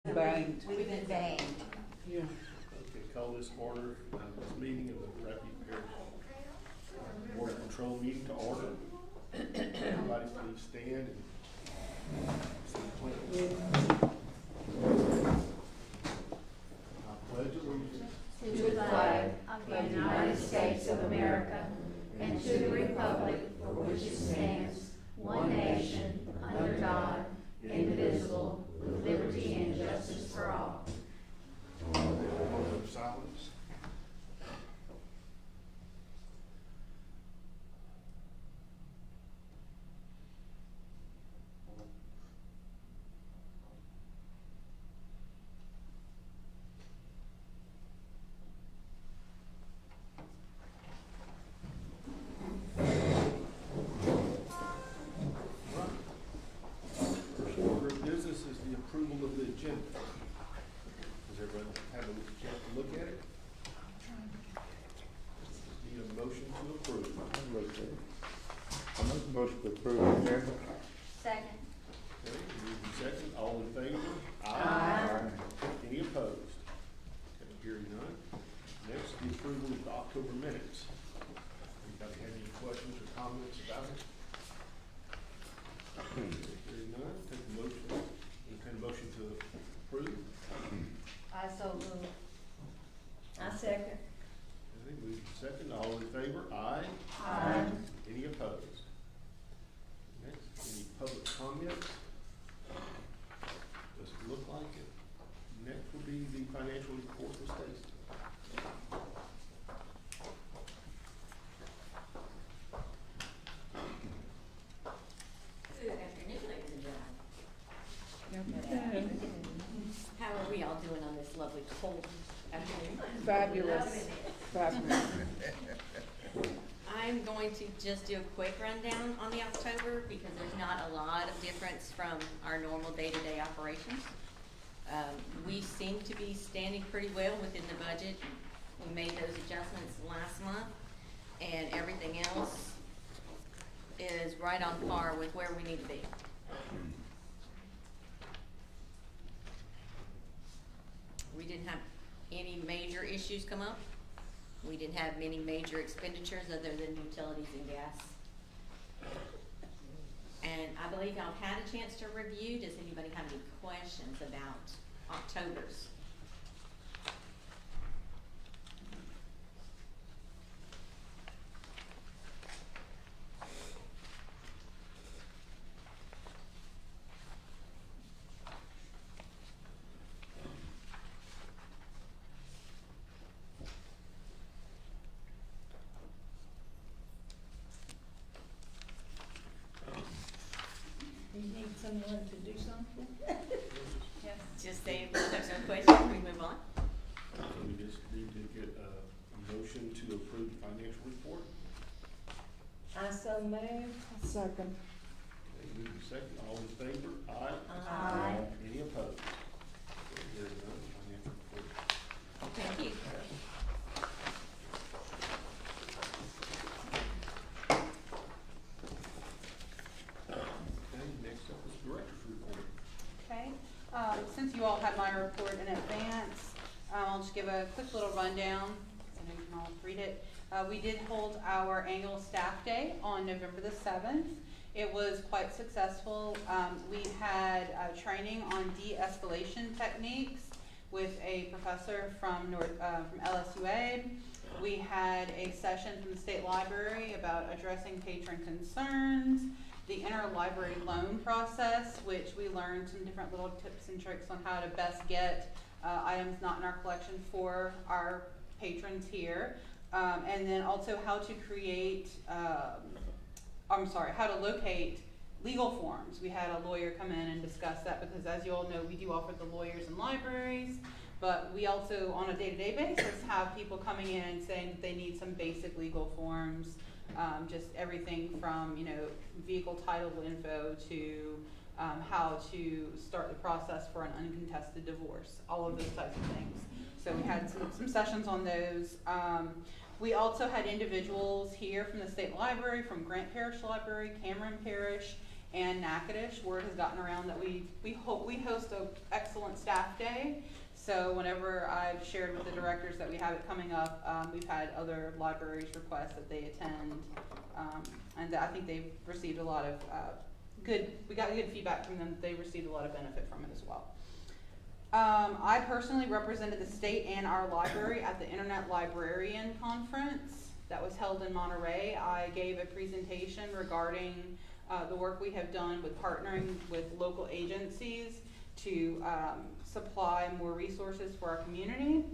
Banged. We've been banged. Yeah. Okay, call this order, this meeting of the Rapid Parish Board of Control meeting to order. Everybody please stand and say the pledge. I pledge allegiance To the flag of the United States of America and to the republic for which it stands, one nation, under God, indivisible, with liberty and justice for all. moment of silence. First order of business is the approval of the agenda. Does everyone have a chance to look at it? Need a motion to approve. I make a motion to approve the agenda. Second. Okay, moved and second, all in favor? Aye. Any opposed? Okay, hearing none. Next, the approval of the October minutes. Anybody have any questions or comments about it? Hearing none, take a motion, entertain a motion to approve. I so move. I second. Okay, moved and second, all in favor? Aye. Aye. Any opposed? Next, any public comments? Doesn't look like it. Next will be the financial report for Stacy. Good afternoon, ladies and gentlemen. How are we all doing on this lovely cold afternoon? Fabulous. Fabulous. I'm going to just do a quick rundown on the October because there's not a lot of difference from our normal day-to-day operations. We seem to be standing pretty well within the budget. We made those adjustments last month, and everything else is right on par with where we need to be. We didn't have any major issues come up. We didn't have many major expenditures other than utilities and gas. And I believe y'all had a chance to review. Does anybody have any questions about October's? You need someone to do something? Yes. Just say if there's no questions, we move on. So we just need to get a motion to approve the financial report. I so move. Second. Okay, moved and second, all in favor? Aye. Aye. Any opposed? Okay, hearing none, financial report. Thank you. Okay, next up is director's report. Okay, since you all had my report in advance, I'll just give a quick little rundown, so you can all read it. We did hold our annual staff day on November the 7th. It was quite successful. We had training on de-escalation techniques with a professor from LSUA. We had a session from the State Library about addressing patron concerns, the interlibrary loan process, which we learned some different little tips and tricks on how to best get items not in our collection for our patrons here. And then also how to create, how to locate legal forms. We had a lawyer come in and discuss that because as you all know, we do offer the lawyers in libraries, but we also on a day-to-day basis have people coming in and saying that they need some basic legal forms, just everything from, vehicle title info to how to start the process for an uncontested divorce, all of those types of things. So we had some sessions on those. We also had individuals here from the State Library, from Grant Parish Library, Cameron Parish, and Natchitoches, word has gotten around that we host an excellent staff day. So whenever I've shared with the directors that we have it coming up, we've had other libraries request that they attend. And I think they've received a lot of we got good feedback from them. They received a lot of benefit from it as well. I personally represented the state and our library at the Internet Librarian Conference that was held in Monterey. I gave a presentation regarding the work we have done with partnering with local agencies to supply more resources for our community.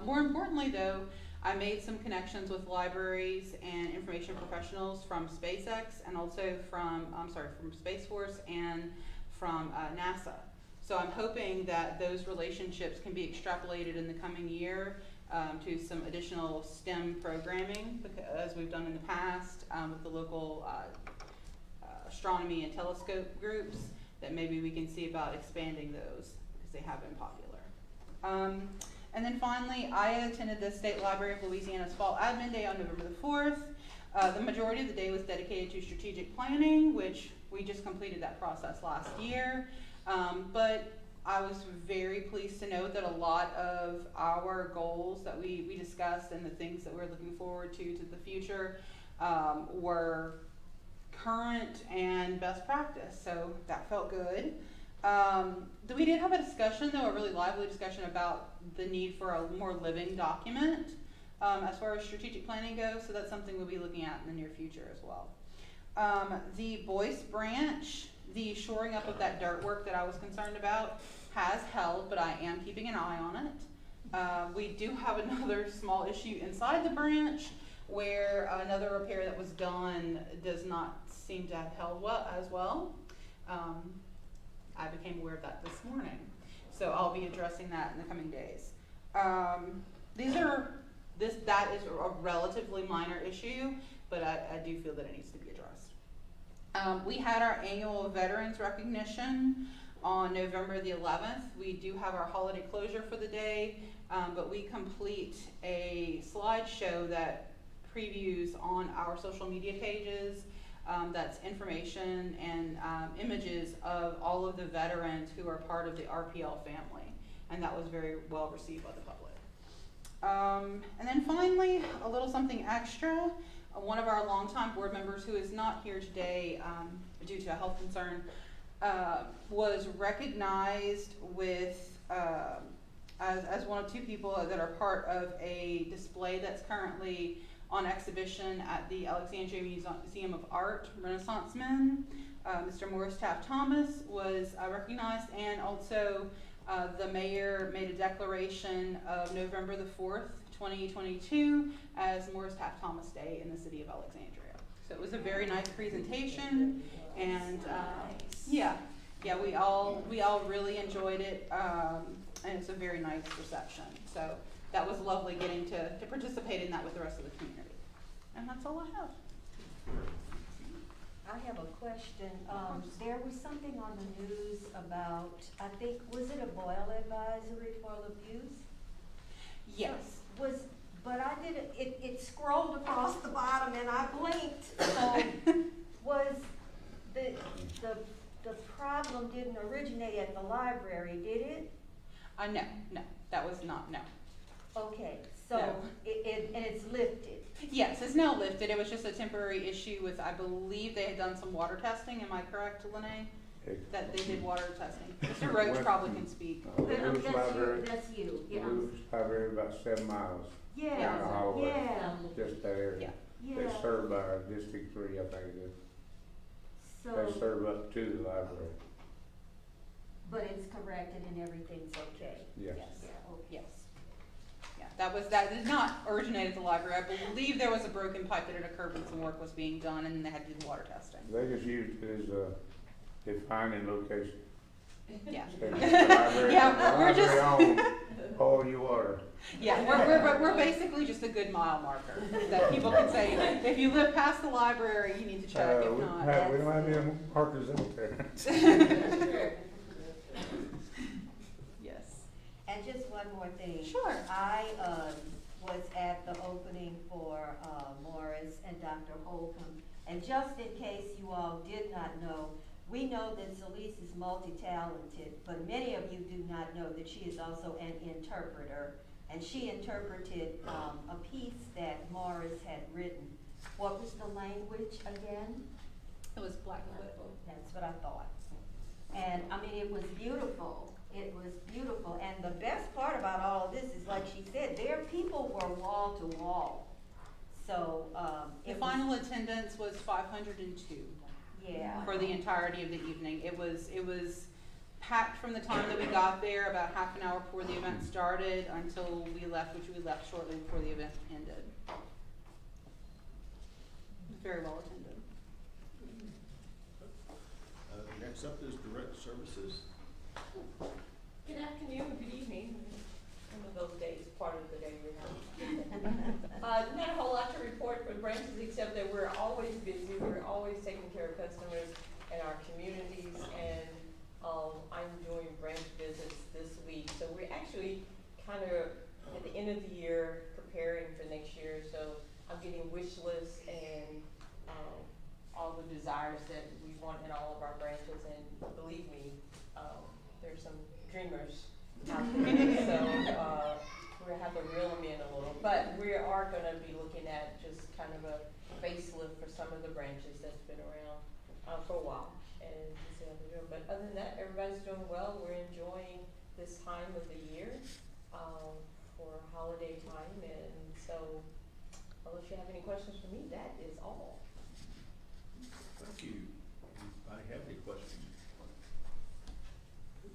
More importantly though, I made some connections with libraries and information professionals from SpaceX and also from Space Force and from NASA. So I'm hoping that those relationships can be extrapolated in the coming year to some additional STEM programming, as we've done in the past with the local astronomy and telescope groups, that maybe we can see about expanding those because they have been popular. And then finally, I attended the State Library of Louisiana's Fall Admin Day on November the 4th. The majority of the day was dedicated to strategic planning, which we just completed that process last year. But I was very pleased to note that a lot of our goals that we discussed and the things that we're looking forward to the future were current and best practice, so that felt good. We did have a discussion, though, a really lively discussion about the need for a more living document as far as strategic planning goes, so that's something we'll be looking at in the near future as well. The Boyce branch, the shoring up of that dirt work that I was concerned about has held, but I am keeping an eye on it. We do have another small issue inside the branch where another repair that was done does not seem to have held well as well. I became aware of that this morning, so I'll be addressing that in the coming days. That is a relatively minor issue, but I do feel that it needs to be addressed. We had our annual Veterans Recognition on November the 11th. We do have our holiday closure for the day, but we complete a slideshow that previews on our social media pages. That's information and images of all of the veterans who are part of the RPL family, and that was very well received by the public. And then finally, a little something extra. One of our longtime board members who is not here today due to a health concern was recognized with as one of two people that are part of a display that's currently on exhibition at the Alexandria Museum of Art, Renaissance Men. Mr. Morris Taft Thomas was recognized, and also the mayor made a declaration of November the 4th, 2022 as Morris Taft Thomas Day in the city of Alexandria. So it was a very nice presentation, and yeah, we all really enjoyed it, and it's a very nice reception. So that was lovely getting to participate in that with the rest of the community. And that's all I have. I have a question. There was something on the news about, I think, was it a Boyle advisory for abuse? Yes. But I didn't, it scrolled across the bottom and I blinked. So was the problem didn't originate at the library, did it? No, that was not, no. Okay, so No. And it's lifted. Yes, it's now lifted. It was just a temporary issue with, I believe they had done some water testing. Am I correct, Lene? That they did water testing. Mr. Roach probably can speak. Blues Library, That's you, yeah. Blues Library, about 7 miles Yeah, down the highway, yeah, just that area. Yeah. They yeah. serve by District 3, I think it is. They So, serve up to the library. but it's corrected and everything's okay? Yes. Yeah, okay. Yes. Yeah, that did not originate at the library. I believe there was a broken pipe that had occurred when some work was being done, and then they had to do the water testing. They just used it as a defining location. Yeah. The library, Yeah, we're just- own all your water. Yeah, we're basically just a good mile marker that people can say, if you live past the library, you need to check. If We not, don't have any markers out there. yes. And just one more thing. Sure. I was at the opening for Morris and Dr. Holcomb And just in case you all did not know, we know that Celeste is multi-talented, but many of you do not know that she is also an interpreter. And she interpreted a piece that Morris had written. What was the language again? It was Blackfoot. That's what I thought. And I mean, it was beautiful. It was beautiful. And the best part about all of this is, like she said, their people were wall to wall. So, The it final was, attendance was 502 yeah. for the entirety of the evening. It was packed from the time that we got there, about half an hour before the event started, until we left, which we left shortly before the event ended. It was very well attended. Next up is direct services. Good afternoon, good evening. Some of those days, part of the day we're not. Not a whole lot to report for branches, except that we're always busy. We're always taking care of customers in our communities, and I'm doing branch visits this week. So we're actually kind of at the end of the year preparing for next year. So I'm getting wish lists and all the desires that we want in all of our branches. And believe me, there's some dreamers out there. So we have to reel them in a little. But we are going to be looking at just kind of a facelift for some of the branches that's been around for a while. And see how they're doing. But other than that, everybody's doing well. We're enjoying this time of the year for holiday time. And so, unless you have any questions for me, that is all. Thank you. I have any questions? Okay.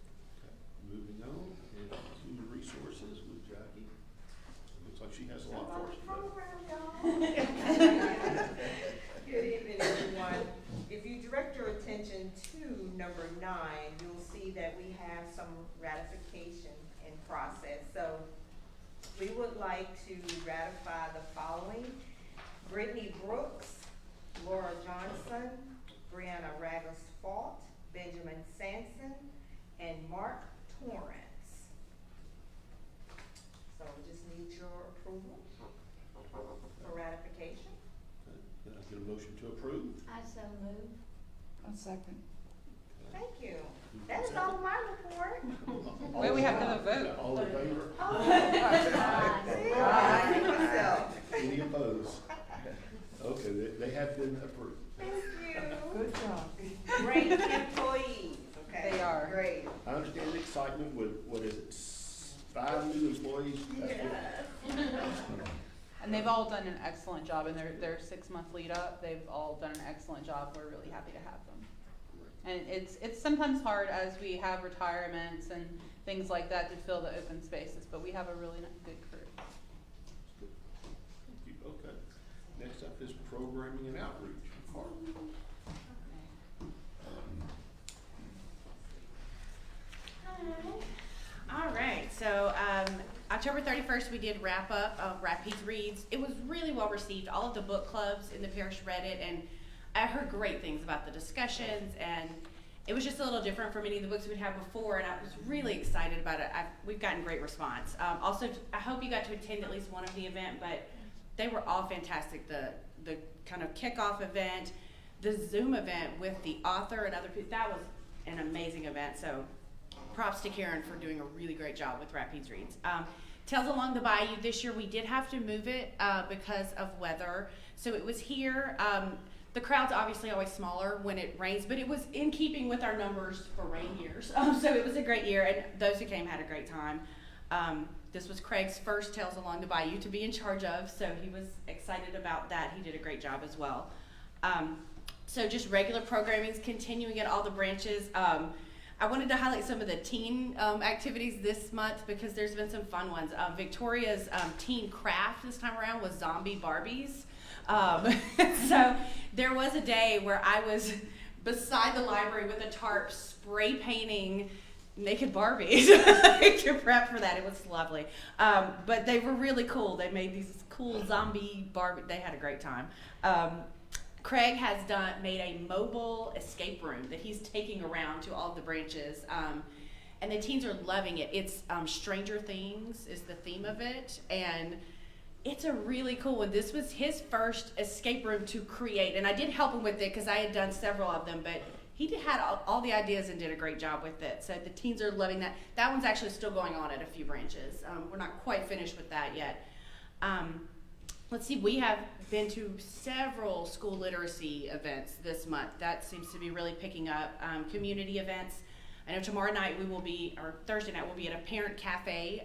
Moving on to resources with Jackie. Looks like she has a lot for us today. Good evening, everyone. If you direct your attention to number 9, you'll see that we have some ratification in process. So we would like to ratify the following: Brittany Brooks, Laura Johnson, Brianna Raggers-Fault, Benjamin Sampson, and Mark Torrance. So we just need your approval for ratification. Okay. Can I get a motion to approve? I so move. A second. Thank you. That is all of my report. Wait, we have another vote. All in favor? Aye. Myself. Any opposed? Okay, they have been approved. Thank you. Good job. Great employees, okay? They are. Great. I understand the excitement with, what is it, 5 new employees? That's what- And they've all done an excellent job in their 6-month lead up. They've all done an excellent job. We're really happy to have them. And it's sometimes hard as we have retirements and things like that to fill the open spaces, but we have a really good crew. Thank you. Okay. Next up is programming and outreach. Carl. All right, so October 31st, we did wrap up of Rapides Reads. It was really well received. All of the book clubs in the parish read it, and I heard great things about the discussions, and it was just a little different from any of the books we'd had before, and I was really excited about it. We've gotten great response. Also, I hope you got to attend at least one of the event, but they were all fantastic. The kind of kickoff event, the Zoom event with the author and other people, that was an amazing event. So props to Karen for doing a really great job with Rapides Reads. Tales Along the Bayou, this year we did have to move it because of weather. So it was here. The crowd's obviously always smaller when it rains, but it was in keeping with our numbers for rain years. So it was a great year, and those who came had a great time. This was Craig's first Tales Along the Bayou to be in charge of, so he was excited about that. He did a great job as well. So just regular programming is continuing at all the branches. I wanted to highlight some of the teen activities this month because there's been some fun ones. Victoria's teen craft this time around was zombie Barbies. So there was a day where I was beside the library with a tarp spray painting naked Barbies to prep for that. It was lovely. But they were really cool. They made these cool zombie Barbie. They had a great time. Craig has made a mobile escape room that he's taking around to all the branches. And the teens are loving it. It's Stranger Things is the theme of it. And It's a really cool one. This was his first escape room to create, and I did help him with it because I had done several of them, but had all the ideas and did a great job with it. So the teens are loving that. That one's actually still going on at a few branches. We're not quite finished with that yet. Let's see, we have been to several school literacy events this month. That seems to be really picking up. Community events. I know tomorrow night or Thursday night we'll be at a parent cafe.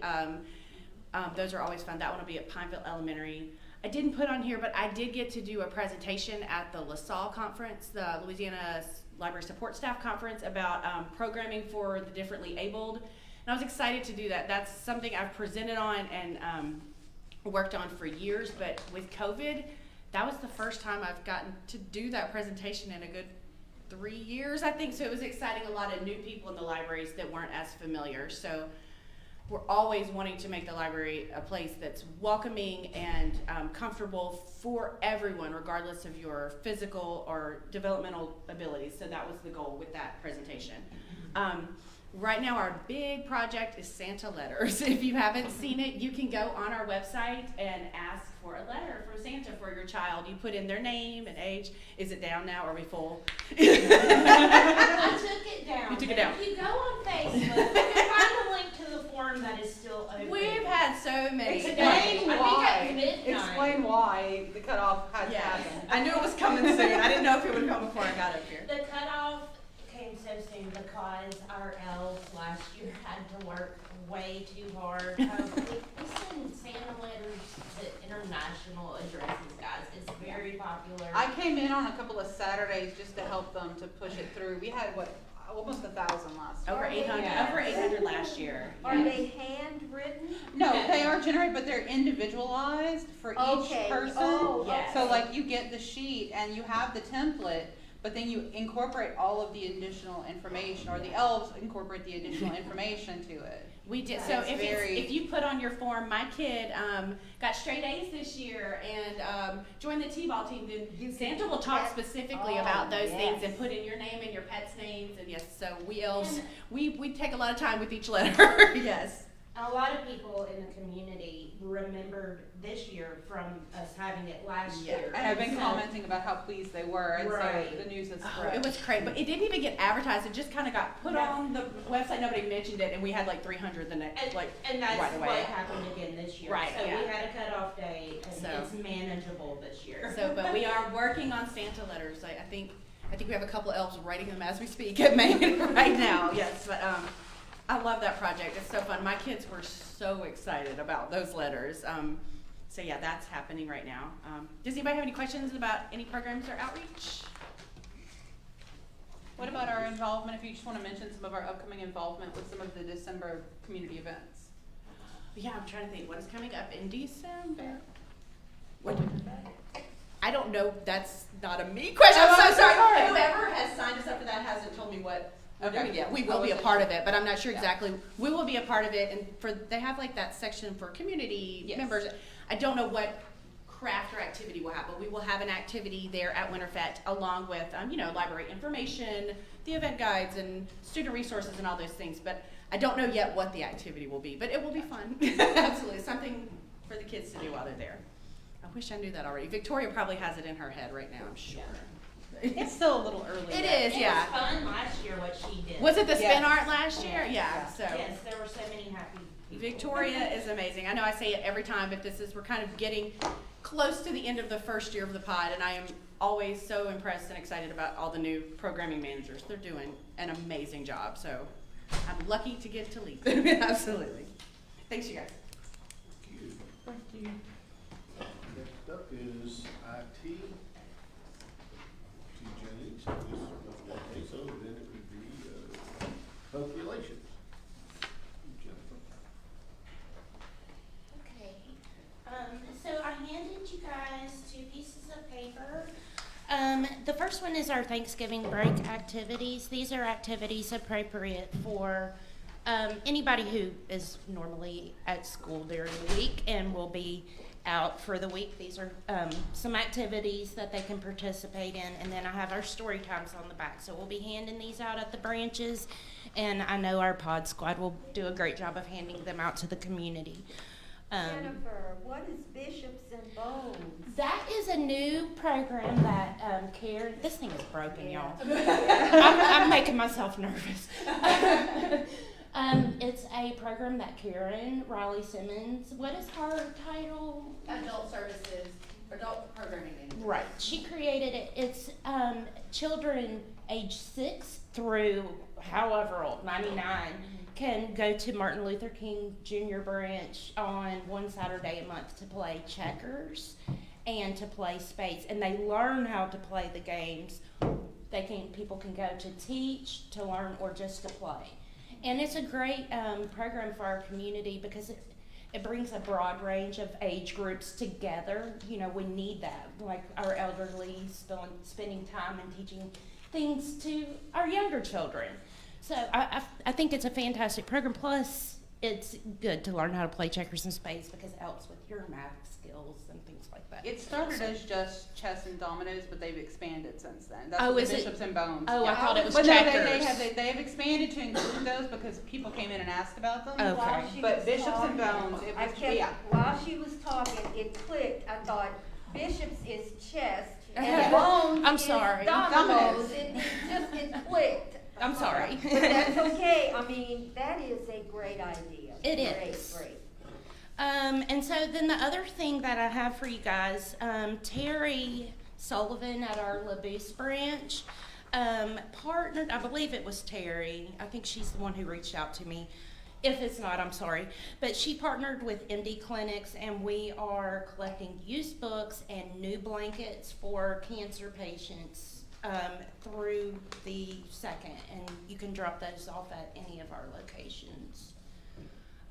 Those are always fun. That one will be at Pineville Elementary. I didn't put on here, but I did get to do a presentation at the LaSalle conference, the Louisiana Library Support Staff Conference, about programming for the differently abled. And I was excited to do that. That's something I've presented on and worked on for years, but with COVID, that was the first time I've gotten to do that presentation in a good 3 years, I think. So it was exciting. A lot of new people in the libraries that weren't as familiar. So we're always wanting to make the library a place that's welcoming and comfortable for everyone, regardless of your physical or developmental abilities. So that was the goal with that presentation. Right now, our big project is Santa letters. If you haven't seen it, you can go on our website and ask for a letter from Santa for your child. You put in their name and age. Is it down now? Are we full? I took it down. You took it down. If you go on Facebook, you can find a link to the form that is still open. We've had so many. Explain I why. think at midnight. Explain why the cutoff had happened. I knew it was coming soon. I didn't know if it would come before I got up here. The cutoff came so soon because our elves last year had to work way too hard. We send Santa letters to international addresses, guys. It's very popular. I came in on a couple of Saturdays just to help them to push it through. We had almost 1,000 last year. Over 800 last year. Are they handwritten? No, they are generated, but they're individualized for each person. Oh, Yes. So like you get the sheet and you have the template, but then you incorporate all of the additional information, or the elves incorporate the additional information to it. We did. So So it's if you put on your form, my kid got straight A's this year and joined the T-ball team, then Santa will talk specifically about those things and put in your name and your pets' names. And yes, so we elves, we take a lot of time with each letter. Yes. A lot of people in the community remembered this year from us having it last year. And I've been So- commenting about how pleased they were, and Right. so the news has Oh, spread. it was crazy, but it didn't even get advertised. It just kind of got put on the website. Nobody mentioned it, and we had like 300 the next, And that's right away. what happened again this year. Right, So yeah. we had a cutoff date, and So- it's manageable this year. So, but we are working on Santa letters. I think we have a couple elves writing them as we speak at Maine right now. Yes, but I love that project. It's so fun. My kids were so excited about those letters. So yeah, that's happening right now. Does anybody have any questions about any programs or outreach? What about our involvement, if you just want to mention some of our upcoming involvement with some of the December community events? Yeah, I'm trying to think. What is coming up in December? I don't know. That's not a me question. Oh, I'm I'm so sorry. sorry. Whoever has signed us up for that hasn't told me what we're Okay. doing yet. We will be a part of it, but I'm not sure exactly. We will be a part of it, and they have like that section for community members. I don't know what craft or activity will have, but we will have an activity there at Winterfest along with, library information, the event guides, and student resources and all those things. But I don't know yet what the activity will be, but it will be fun. Absolutely, something for the kids to do while they're there. I wish I knew that already. Victoria probably has it in her head right now, I'm sure. It's still a little early. It yet. is, yeah. It was fun last year what she did. Was it the spin Yes. art last year? Yeah. So Yes, there were so many happy people. Victoria is amazing. I know I say it every time, but we're kind of getting close to the end of the first year of the pod, and I am always so impressed and excited about all the new programming managers. They're doing an amazing job. So I'm lucky to get to lead them. Absolutely. Thanks, you guys. Thank you. Next up is IT. To Jenny, so this, so then it would be, public relations. Jennifer. Okay, so I handed you guys 2 pieces of paper. The first one is our Thanksgiving break activities. These are activities appropriate for anybody who is normally at school during the week and will be out for the week. These are some activities that they can participate in, and then I have our story times on the back. So we'll be handing these out at the branches, and I know our pod squad will do a great job of handing them out to the community. Jennifer, what is Bishops and Bones? That is a new program that Karen. This thing is broken, Yeah. y'all. I'm making myself nervous. It's a program that Karen Riley Simmons. What is her title? Adult services, adult programming. Right. She created it. It's children age 6 through however old, 99, can go to Martin Luther King Jr. branch on one Saturday a month to play checkers and to play spades, and they learn how to play the games. People can go to teach, to learn, or just to play. And it's a great program for our community because it brings a broad range of age groups together. You know, we need that, like our elderly spending time and teaching things to our younger children. So I think it's a fantastic program. Plus, it's good to learn how to play checkers and spades because it helps with your math skills and things like that. It started as just chess and dominoes, but they've expanded since then. That's Oh, the is it? Bishops and Bones. Oh, I Yeah. thought it was But no, checkers. they have expanded to include those because people came in and asked about them. Okay. While she But was Bishops and talking, Bones, it I was, kept, yeah. while she was talking, it clicked. I thought Bishops is chess and Bones I'm is sorry. dominoes. It clicked. I'm sorry. But that's okay. I mean, that is a great idea. It Great, is. Great. And so then the other thing that I have for you guys, Terry Sullivan at our LaBoose branch partnered, I believe it was Terry, I think she's the one who reached out to me. If it's not, I'm sorry. But she partnered with MD Clinics, and we are collecting used books and new blankets for cancer patients through the 2nd, and you can drop those off at any of our locations.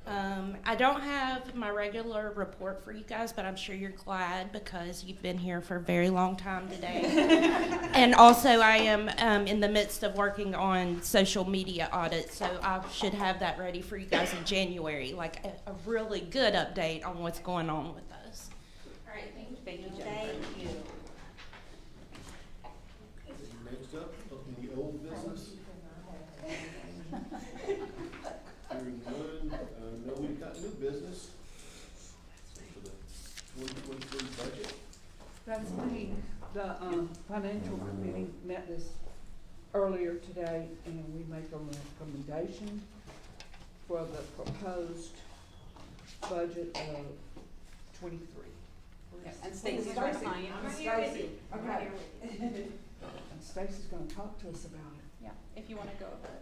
I don't have my regular report for you guys, but I'm sure you're glad because you've been here for a very long time today. And also I am in the midst of working on social media audits, so I should have that ready for you guys in January, like a really good update on what's going on with us. All right, thank you. Thank you, Jennifer. Thank you. Next up, in the old business. Hearing none, no, we've got new business for the 2023 budget. That's me. The financial committee met this earlier today, and we make a recommendation for the proposed budget of 23. And Stacy's right behind you. Stacy, okay. And Stacy's gonna talk to us about it. Yeah, if you want to go over it.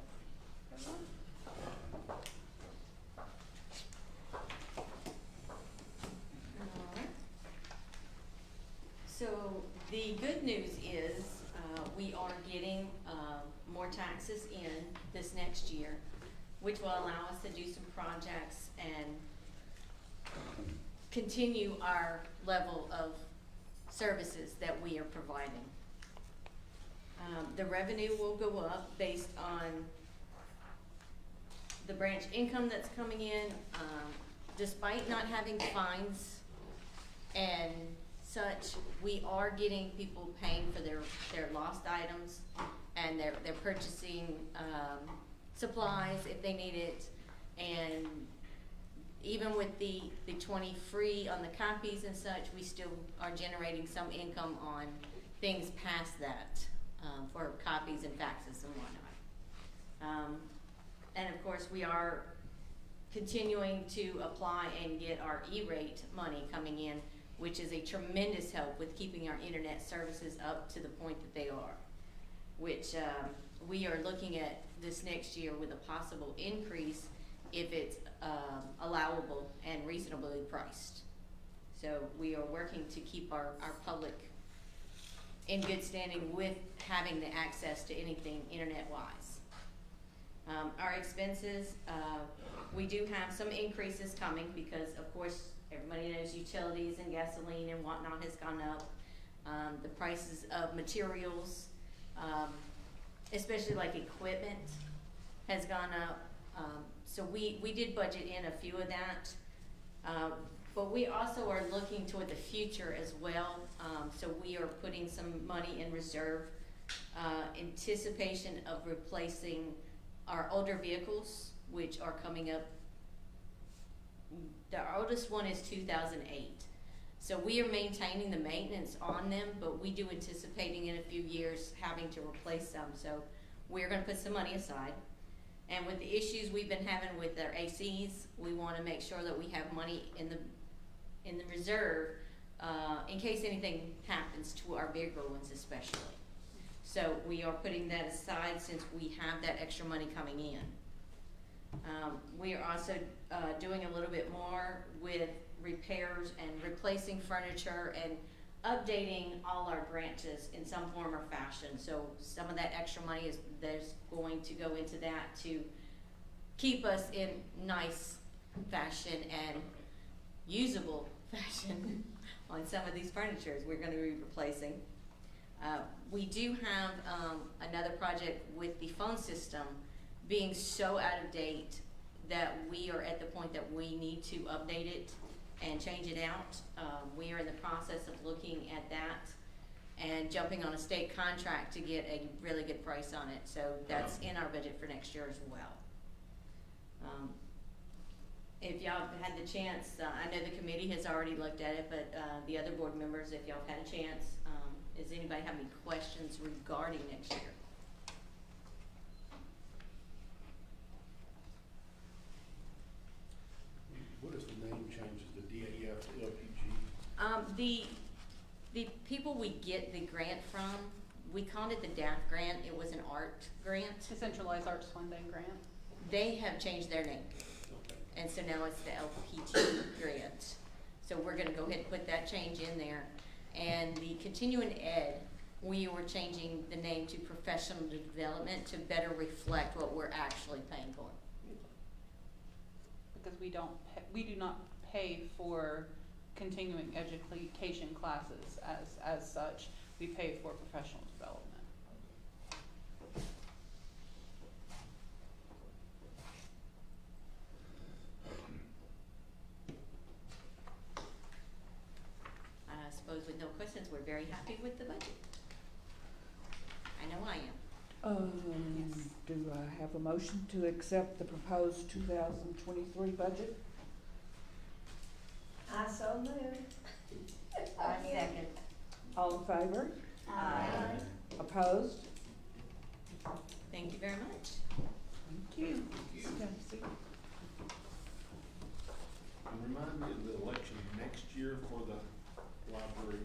So the good news is, we are getting, more taxes in this next year, which will allow us to do some projects and continue our level of services that we are providing. The revenue will go up based on the branch income that's coming in, despite not having fines and such, we are getting people paying for their lost items, and they're purchasing, supplies if they need it, and even with the 20 free on the copies and such, we still are generating some income on things past that, for copies and faxes and whatnot. And of course, we are continuing to apply and get our E-rate money coming in, which is a tremendous help with keeping our internet services up to the point that they are, which we are looking at this next year with a possible increase if it's allowable and reasonably priced. So we are working to keep our public in good standing with having the access to anything internet-wise. Our expenses, we do have some increases coming because, of course, everybody knows utilities and gasoline and whatnot has gone up. The prices of materials, especially like equipment, has gone up. So we did budget in a few of that. But we also are looking toward the future as well. So we are putting some money in reserve, anticipation of replacing our older vehicles, which are coming up the oldest one is 2008. So we are maintaining the maintenance on them, but we do anticipating in a few years having to replace some. So we're gonna put some money aside. And with the issues we've been having with our ACs, we wanna make sure that we have money in the reserve, in case anything happens to our bigger ones especially. So we are putting that aside since we have that extra money coming in. We are also doing a little bit more with repairs and replacing furniture and updating all our branches in some form or fashion. So some of that extra money there's going to go into that to keep us in nice fashion and usable fashion on some of these furnitures we're going to be replacing. We do have another project with the phone system being so out of date that we are at the point that we need to update it and change it out. We are in the process of looking at that and jumping on a state contract to get a really good price on it. So that's in our budget for next year as well. If y'all had the chance, I know the committee has already looked at it, but the other board members, if y'all had a chance, does anybody have any questions regarding next year? What is the name changes, the DAF to LPG? The people we get the grant from, we called it the DAF grant. It was an art grant. Decentralized Arts Funding Grant. They have changed their name. Okay. And so now it's the LPG grant. So we're gonna go ahead and put that change in there. And the continuing ed, we were changing the name to professional development to better reflect what we're actually paying for. Because we do not pay for continuing education classes as such. We pay for professional development. I suppose with no questions, we're very happy with the budget. I know I am. Yes. Do I have a motion to accept the proposed 2023 budget? I so moved. I second. All in favor? Aye. Opposed? Thank you very much. Thank you. Stacy. And remind me of the election next year for the library,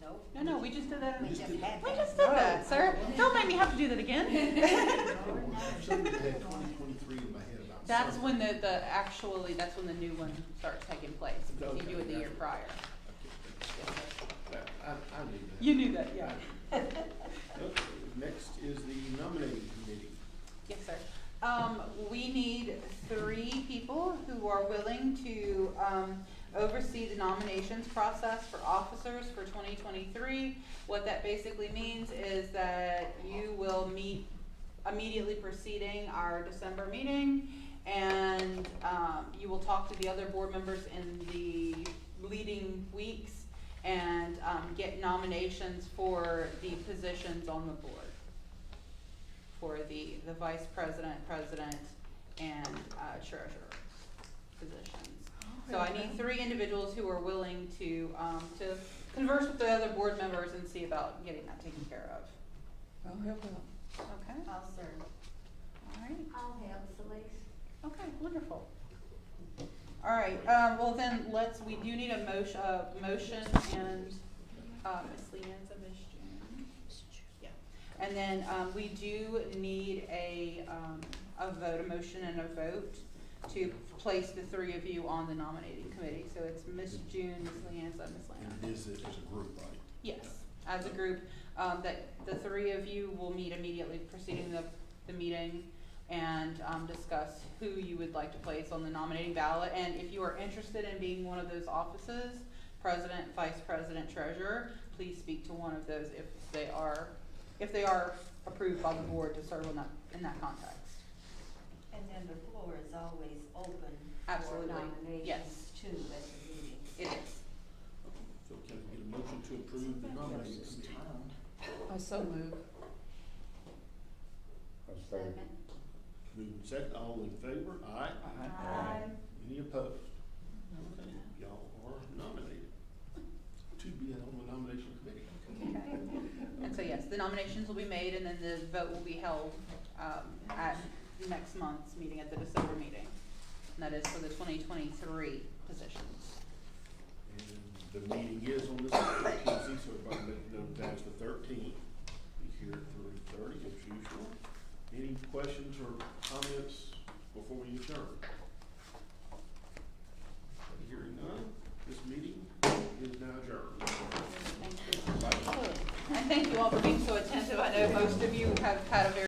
Nope. No, we just did that. We just did that. We just did that, sir. Don't make me have to do that again. For some reason I had 2023 in my head about That's something. when that's when the new one starts taking place. Because you do it the year prior. I knew that. You knew that, yeah. Okay, next is the nominating committee. Yes, sir. We need 3 people who are willing to oversee the nominations process for officers for 2023. What that basically means is that you will meet immediately preceding our December meeting, and you will talk to the other board members in the leading weeks and get nominations for the positions on the board, for the vice president, president, and treasurer positions. So I need 3 individuals who are willing to converse with the other board members and see about getting that taken care of. I'll help out. Okay, I'll serve. all right, I'll help, Felice. okay, wonderful. All right, well then, we do need a motion and, Ms. Leanne's a Ms. June. Yeah, and then, we do need a vote, a motion and a vote to place the 3 of you on the nominating committee. So it's Ms. June, Ms. Leanne, Ms. Leanne. And it is as a group, right? Yes, as a group, that the 3 of you will meet immediately preceding the meeting and discuss who you would like to place on the nominating ballot. And if you are interested in being one of those offices, president, vice president, treasurer, please speak to one of those if they are approved by the board to serve in that context. And then the floor is always open Absolutely. for nominations Yes. too at the meeting. It is. So can I get a motion to approve the nominating committee? I so move. I'll second. Moving second, all in favor? Aye. Any opposed? Okay, y'all are nominated to be on the nomination committee. Okay. And so yes, the nominations will be made and then the vote will be held, at next month's meeting, at the December meeting. And that is for the 2023 positions. And the meeting is on this Tuesday, so everybody knows that's the 13th. Be here at 3:30 as usual. Any questions or comments before we adjourn? Hearing none, this meeting is now adjourned. Thank you. And thank you all for being so attentive. I know most of you have had a very